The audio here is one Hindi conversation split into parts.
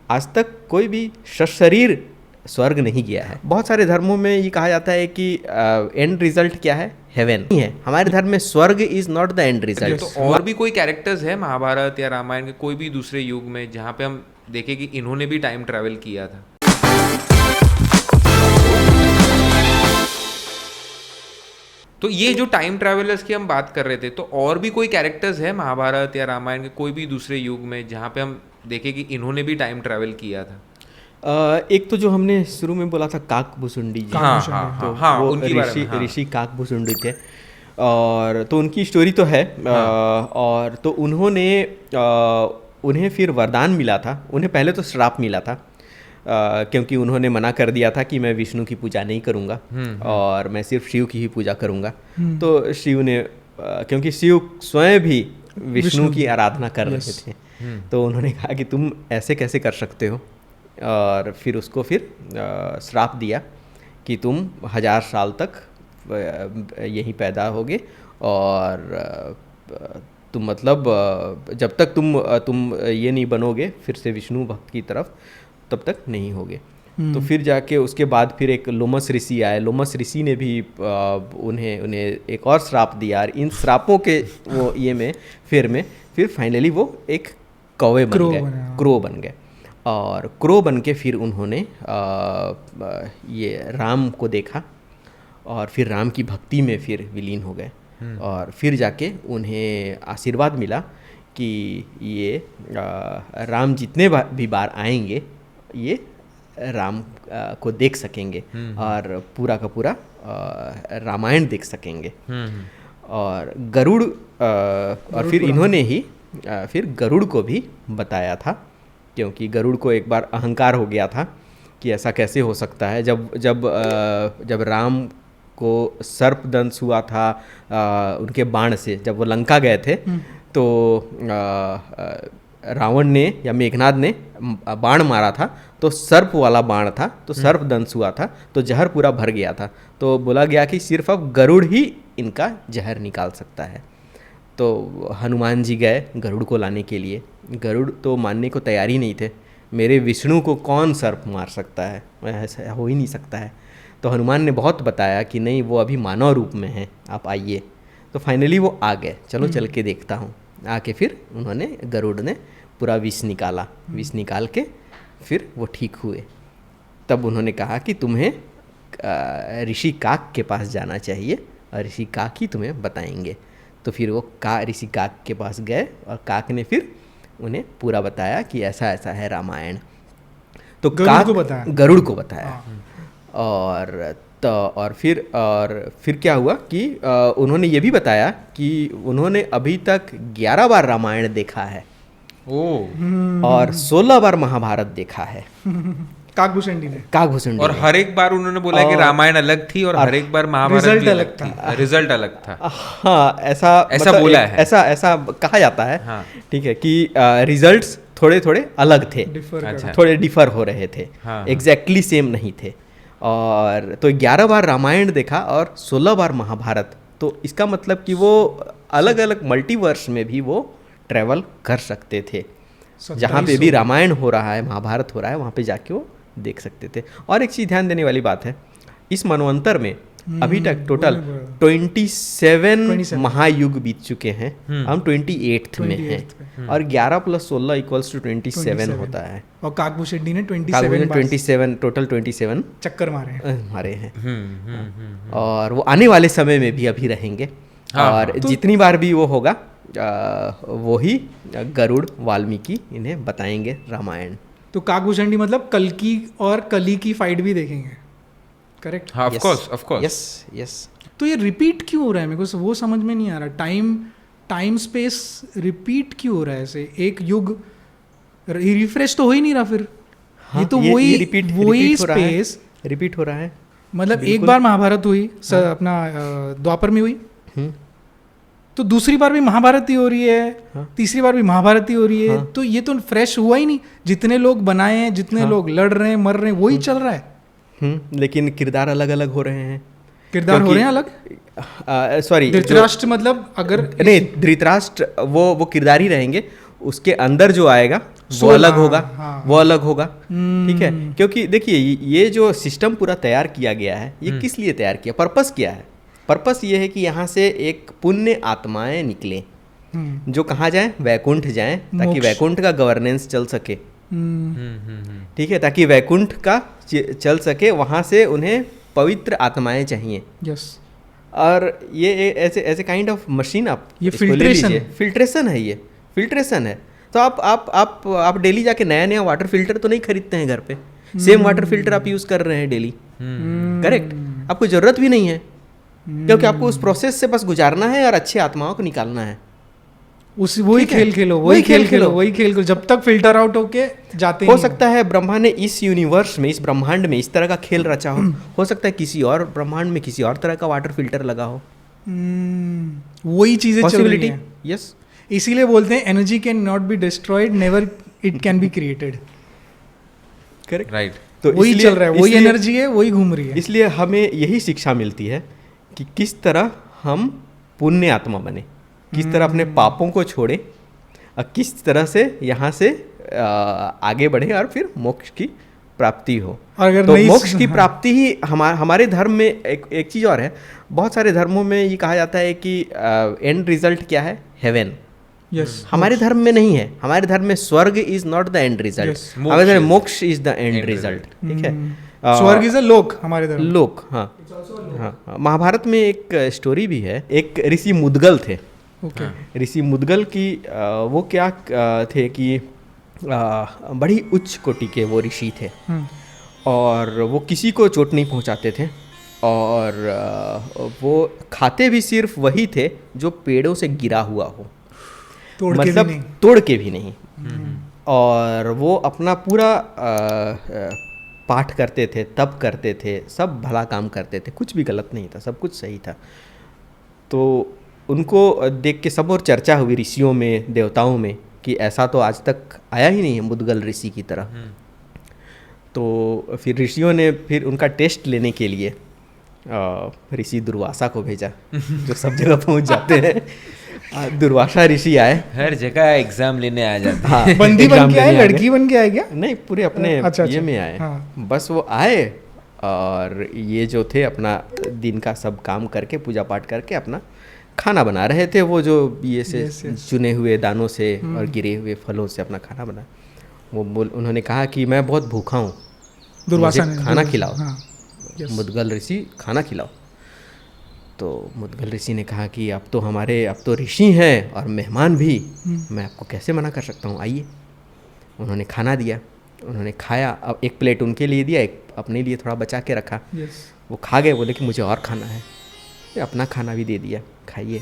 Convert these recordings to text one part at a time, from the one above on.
आज तक कोई भी सशरीर स्वर्ग नहीं गया है। बहुत सारे धर्मों में ये कहा जाता है कि एंड रिजल्ट क्या है, हेवन ही है। हमारे धर्म में स्वर्ग is not the end result. तो और भी कोई कैरेक्टर्स है महाभारत या रामायण के कोई भी दूसरे युग में जहाँ पे हम देखें कि इन्होंने भी टाइम ट्रैवल किया था? तो ये जो टाइम ट्रैवलर्स की हम बात कर रहे थे, तो और भी कोई कैरेक्टर्स है महाभारत या रामायण के कोई भी दूसरे युग में जहाँ पे हम देखें कि इन्होंने भी टाइम ट्रैवल किया था? एक तो जो हमने शुरू में बोला था काकभूसुंडी जी, वो ऋषि काकभूसुंडी थे, और तो उनकी स्टोरी तो है। और तो उन्हें फिर वरदान मिला था। उन्हें पहले तो श्राप मिला था, क्योंकि उन्होंने मना कर दिया था कि मैं विष्णु की पूजा नहीं करूँगा और मैं सिर्फ शिव की ही पूजा करूँगा। तो शिव ने, क्योंकि शिव स्वयं भी विष्णु की आराधना कर रहे थे, तो उन्होंने कहा कि तुम ऐसे कैसे कर सकते हो, और फिर उसको श्राप दिया कि तुम 1000 साल तक यहीं पैदा होगे, और तुम मतलब जब तक तुम ये नहीं बनोगे फिर से विष्णु भक्त की तरफ, तब तक नहीं होगे। तो फिर जाके उसके बाद फिर एक लोमस ऋषि आए। लोमस ऋषि ने भी उन्हें एक और श्राप दिया, और इन श्रापों के वो फिर फाइनली वो एक कौवे बन गए, क्रो बन गए। और क्रो बन के फिर उन्होंने ये राम को देखा, और फिर राम की भक्ति में फिर विलीन हो गए। और फिर जाके उन्हें आशीर्वाद मिला कि ये राम जितने भी बार आएंगे ये राम को देख सकेंगे और पूरा का पूरा रामायण देख सकेंगे। और गरुड़, और फिर इन्होंने ही फिर गरुड़ को भी बताया था, क्योंकि गरुड़ को एक बार अहंकार हो गया था कि ऐसा कैसे हो सकता है। जब राम को सर्पदंश हुआ था उनके बाण से, जब वो लंका गए थे, तो रावण ने या मेघनाद ने बाण मारा था, तो सर्प वाला बाण था, तो सर्पदंश हुआ था, तो जहर पूरा भर गया था। तो बोला गया कि सिर्फ अब गरुड़ ही इनका जहर निकाल सकता है। तो हनुमान जी गए गरुड़ को लाने के लिए। गरुड़ तो मानने को तैयार ही नहीं थे, मेरे विष्णु को कौन सर्प मार सकता है, ऐसा हो ही नहीं सकता है। तो हनुमान ने बहुत बताया कि नहीं, वो अभी मानव रूप में है, आप आइए। तो फाइनली वो आ गए, चलो चल के देखता हूँ। आके फिर उन्होंने, गरुड़ ने पूरा विष निकाला, विष निकाल के फिर वो ठीक हुए। तब उन्होंने कहा कि तुम्हें ऋषि काक के पास जाना चाहिए, और ऋषि काक ही तुम्हें बताएंगे। तो फिर वो ऋषि काक के पास गए, और काक ने फिर उन्हें पूरा बताया कि ऐसा ऐसा है रामायण। तो गरुड़ को बताया। और फिर क्या हुआ कि उन्होंने ये भी बताया कि उन्होंने अभी तक 11 बार रामायण देखा है और 16 बार महाभारत देखा है। काकभूषुंडी। और हर एक बार उन्होंने बोला कि रामायण अलग थी और हर एक बार महाभारत भी अलग थी, रिजल्ट अलग था। हाँ, ऐसा मतलब बोला है, ऐसा कहा जाता है। हाँ। ठीक है कि रिजल्ट्स थोड़े थोड़े अलग थे, थोड़े डिफर हो रहे थे, एग्जैक्टली सेम नहीं थे। और तो 11 बार रामायण देखा और 16 बार महाभारत। तो इसका मतलब कि वो अलग अलग मल्टीवर्स में भी वो ट्रैवल कर सकते थे। जहाँ पे भी रामायण हो रहा है, महाभारत हो रहा है, वहाँ पे जाके वो देख सकते थे। और एक चीज़ ध्यान देने वाली बात है, इस मनवंतर में अभी तक टोटल 27 महायुग बीत चुके हैं। हम 28th में हैं, और 11 + 16 = 27 होता है। और काकभूषुंडी ने 27 टोटल 27 चक्कर मारे हैं। और वो आने वाले समय में भी अभी रहेंगे। और जितनी बार भी वो होगा, वही गरुड़, वाल्मीकि इन्हें बताएंगे रामायण। तो काकभूषुंडी मतलब कल्कि और कली की फाइट भी देखेंगे, करेक्ट? हाँ, ऑफ कोर्स। यस। तो ये रिपीट क्यों हो रहा है, मेरे को वो समझ में नहीं आ रहा। टाइम स्पेस रिपीट क्यों हो रहा है ऐसे? एक युग रिफ्रेश तो हो ही नहीं रहा फिर। हाँ, ये तो वही स्पेस रिपीट हो रहा है। मतलब एक बार महाभारत हुई, अपना द्वापर में हुई, तो दूसरी बार भी महाभारत ही हो रही है, तीसरी बार भी महाभारत ही हो रही है। तो ये तो फ्रेश हुआ ही नहीं। जितने लोग बनाए हैं, जितने लोग लड़ रहे हैं, मर रहे हैं, वही चल रहा है। लेकिन किरदार अलग अलग हो रहे हैं। किरदार हो रहे हैं अलग। सॉरी, धृतराष्ट्र मतलब अगर नहीं, धृतराष्ट्र वो किरदार ही रहेंगे। उसके अंदर जो आएगा वो Soul, अलग हाँ, होगा, हाँ, वो अलग होगा, ठीक है। क्योंकि देखिए ये जो सिस्टम पूरा तैयार किया गया है, ये किस लिए तैयार किया, पर्पस क्या है? पर्पस ये है कि यहाँ से एक पुण्य आत्माएं निकलें, जो कहाँ जाएं, वैकुंठ जाएं, ताकि मोक्ष। वैकुंठ का गवर्नेंस चल सके, हम्म, ठीक है, ताकि वैकुंठ का चल सके, वहाँ से उन्हें पवित्र आत्माएं चाहिए। यस, और ये ऐसे ऐसे काइंड ऑफ मशीन आप ये इसको ले filtration लीजिए। है। फिल्ट्रेशन है, ये फिल्ट्रेशन है। तो आप डेली जाके नया नया वाटर फिल्टर तो नहीं खरीदते हैं घर पे, सेम वाटर फिल्टर आप यूज़ कर रहे हैं डेली, करेक्ट? आपको ज़रूरत भी नहीं है, क्योंकि आपको उस प्रोसेस से बस गुजारना है और अच्छी आत्माओं को निकालना है। उस वही ठीक है? खेल खेलो, वही वही खेल खेल खेलो, खेलो। वही खेल खेलो, जब तक फिल्टर आउट होके जाते हो नहीं सकता है ब्रह्मा ने इस यूनिवर्स में, इस ब्रह्मांड में इस तरह का खेल रचा हो सकता है किसी और ब्रह्मांड में किसी और तरह का वाटर फिल्टर लगा हो, वही चीजें चल रही पॉसिबिलिटी, हैं। यस। इसीलिए बोलते हैं energy can not be destroyed, never it can be created. Correct, right. तो वही इसलिए- चल रहा है, वही इसलिए- एनर्जी है, वही घूम रही है। इसलिए हमें यही शिक्षा मिलती है कि किस तरह हम पुण्य आत्मा बने, किस तरह अपने पापों को छोड़े और किस तरह से यहाँ से आगे बढ़े और फिर मोक्ष की प्राप्ति हो। और अगर तो नहीं- मोक्ष की हाँ। प्राप्ति ही हमारे धर्म में एक चीज़ और है, बहुत सारे धर्मों में ये कहा जाता है कि एंड रिजल्ट क्या है, हेवन। यस, हमारे धर्म में नहीं है, हमारे धर्म में स्वर्ग is not the end result, Yes. हमारे धर्म में मोक्ष मोक्ष is the end end result, result. ठीक है। स्वर्ग इज अ लोक हमारे धर्म में। लोक, हाँ हाँ। महाभारत में एक स्टोरी भी है, एक ऋषि मुदगल थे। ओके, ऋषि मुदगल की वो क्या थे कि बड़ी उच्च कोटि के वो ऋषि थे, और वो किसी को चोट नहीं पहुंचाते थे, और वो खाते भी सिर्फ वही थे जो पेड़ों से गिरा हुआ हो, तोड़ के भी मतलब नहीं। तोड़ के भी नहीं। और वो अपना पूरा पाठ करते थे, तप करते थे, सब भला काम करते थे, कुछ भी गलत नहीं था, सब कुछ सही था। तो उनको देख के सब और चर्चा हुई ऋषियों में, देवताओं में, कि ऐसा तो आज तक आया ही नहीं है मुदगल ऋषि की तरह। तो फिर ऋषियों ने फिर उनका टेस्ट लेने के लिए ऋषि दुर्वासा को भेजा, जो सब जगह पहुंच जाते हैं। दुर्वासा ऋषि आए, हर जगह एग्जाम लेने आ जाते हैं। हाँ, बंदी एग्जाम बन के आए, देने आ गए। लड़की बन के आए क्या? नहीं, पूरे अपने अच्छा, ये अच्छा, में आए। हाँ। बस वो आए और ये जो थे अपना दिन का सब काम करके, पूजा पाठ करके अपना खाना बना रहे थे। वो जो ये से Yes, yes. चुने हुए दानों से और गिरे हुए फलों से अपना खाना बना। उन्होंने कहा कि मैं बहुत भूखा हूँ, दुर्वासा मुझे ने खाना खिलाओ। हाँ, yes. मुदगल ऋषि खाना खिलाओ। तो मुदगल ऋषि ने कहा कि अब तो ऋषि हैं और मेहमान भी, मैं आपको कैसे मना कर सकता हूँ, आइए। उन्होंने खाना दिया, उन्होंने खाया। अब एक प्लेट उनके लिए दिया, एक अपने लिए थोड़ा बचा के रखा। Yes. वो खा गए, बोले कि मुझे और खाना है। ये अपना खाना भी दे दिया, खाइए,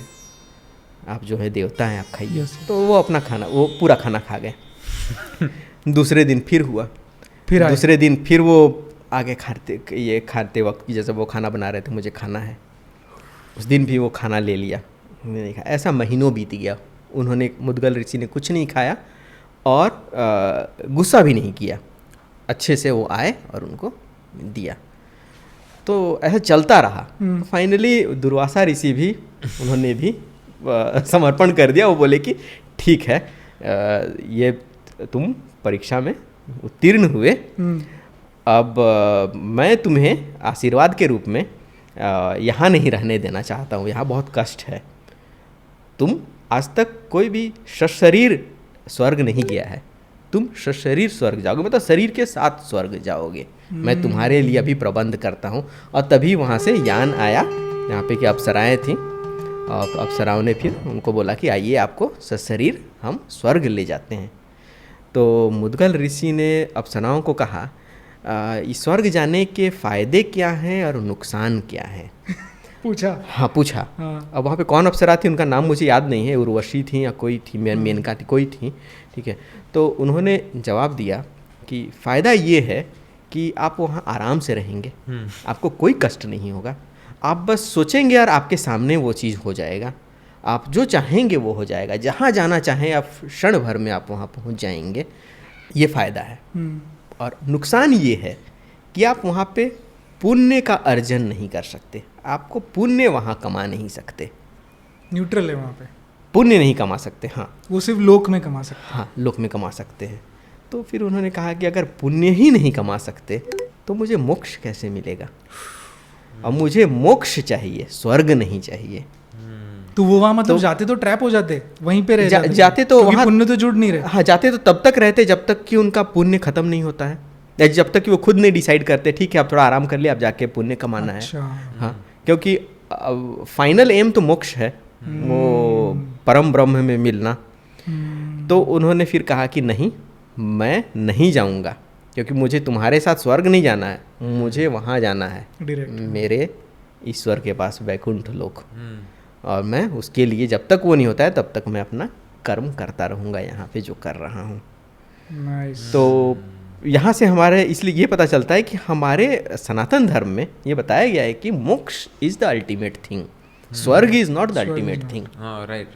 आप जो है देवता हैं, आप खाइए। Yes. तो वो अपना खाना, वो पूरा खाना खा गए। दूसरे दिन फिर हुआ, फिर आए। दूसरे दिन फिर वो आगे खाते वक्त जैसे वो खाना बना रहे थे, मुझे खाना है। उस दिन भी वो खाना ले लिया, उन्होंने नहीं खाया। ऐसा महीनों बीत गया, उन्होंने, मुदगल ऋषि ने कुछ नहीं खाया और गुस्सा भी नहीं किया। अच्छे से वो आए और उनको दिया। तो ऐसा चलता रहा। फाइनली दुर्वासा ऋषि भी, उन्होंने भी समर्पण कर दिया। वो बोले कि ठीक है, ये तुम परीक्षा में उत्तीर्ण हुए, अब मैं तुम्हें आशीर्वाद के रूप में यहाँ नहीं रहने देना चाहता हूँ, यहाँ बहुत कष्ट है। तुम आज तक कोई भी सशरीर स्वर्ग नहीं गया है, तुम सशरीर स्वर्ग जाओगे, मतलब शरीर के साथ स्वर्ग जाओगे। मैं तुम्हारे लिए अभी प्रबंध करता हूँ। और तभी वहाँ से यान आया, यहाँ पे कि अप्सराएँ थीं, और अप्सराओं ने फिर उनको बोला कि आइए, आपको सशरीर हम स्वर्ग ले जाते हैं। तो मुदगल ऋषि ने अप्सराओं को कहा, इस स्वर्ग जाने के फ़ायदे क्या हैं और नुकसान क्या हैं? पूछा। हाँ, पूछा। हाँ। अब वहाँ पे कौन अप्सरा थी, उनका नाम मुझे याद नहीं है, उर्वशी थी या कोई थी, मेनका थी, कोई थी, ठीक है। तो उन्होंने जवाब दिया कि फ़ायदा ये है कि आप वहाँ आराम से रहेंगे, आपको कोई कष्ट नहीं होगा, आप बस सोचेंगे और आपके सामने वो चीज़ हो जाएगा, आप जो चाहेंगे वो हो जाएगा, जहाँ जाना चाहें आप क्षण भर में आप वहाँ पहुँच जाएंगे। ये फ़ायदा है। और नुकसान ये है कि आप वहाँ पे पुण्य का अर्जन नहीं कर सकते, आपको पुण्य वहाँ कमा नहीं सकते, न्यूट्रल है वहाँ पे, पुण्य नहीं कमा सकते। हाँ, वो सिर्फ लोक में कमा सकते हाँ, लोक में कमा सकते हैं। तो फिर उन्होंने कहा कि अगर पुण्य ही नहीं कमा सकते तो मुझे मोक्ष कैसे मिलेगा, और मुझे मोक्ष चाहिए, स्वर्ग नहीं चाहिए। तो वो वहाँ मतलब जाते तो ट्रैप हो जाते, वहीं पे रह जाते तो क्योंकि वहाँ पुण्य तो जुड़ नहीं रहे। हाँ, जाते तो तब तक रहते जब तक कि उनका पुण्य खत्म नहीं होता है, या जब तक कि वो खुद नहीं डिसाइड करते ठीक है आप थोड़ा आराम कर लिया, अब जाके पुण्य कमाना अच्छा। है। हाँ, क्योंकि फाइनल एम तो मोक्ष है, वो परम ब्रह्म में मिलना। तो उन्होंने फिर कहा कि नहीं, मैं नहीं जाऊंगा, क्योंकि मुझे तुम्हारे साथ स्वर्ग नहीं जाना है, मुझे वहाँ जाना है डायरेक्ट मेरे ईश्वर के पास, वैकुंठ लोक। और मैं उसके लिए जब तक वो नहीं होता है तब तक मैं अपना कर्म करता रहूँगा यहाँ पे जो कर रहा हूँ। नाइस। तो यहाँ से हमारे इसलिए ये पता चलता है कि हमारे सनातन धर्म में ये बताया गया है कि मोक्ष इज द अल्टीमेट थिंग, स्वर्ग is not the ultimate thing. हाँ, राइट।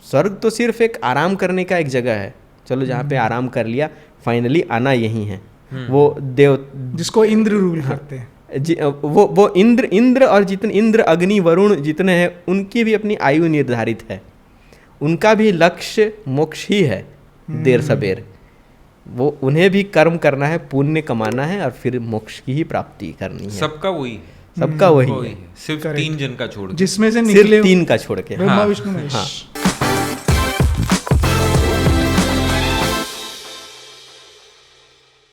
स्वर्ग तो सिर्फ एक आराम करने का एक जगह है, चलो जहाँ पे आराम कर लिया, फाइनली आना यही है। वो देव जिसको इंद्र रूल करते हैं, वो इंद्र और जितने इंद्र अग्नि वरुण जितने हैं उनकी भी अपनी आयु निर्धारित है, उनका भी लक्ष्य मोक्ष ही है देर सबेर। वो उन्हें भी कर्म करना है, पुण्य कमाना है और फिर मोक्ष की ही प्राप्ति करनी है। सबका वही सबका वही है, है, सिर्फ 3 जन का छोड़ के। जिसमें से सिर्फ निकले 3 का छोड़ के। ब्रह्मा हाँ, विष्णु महेश। हाँ,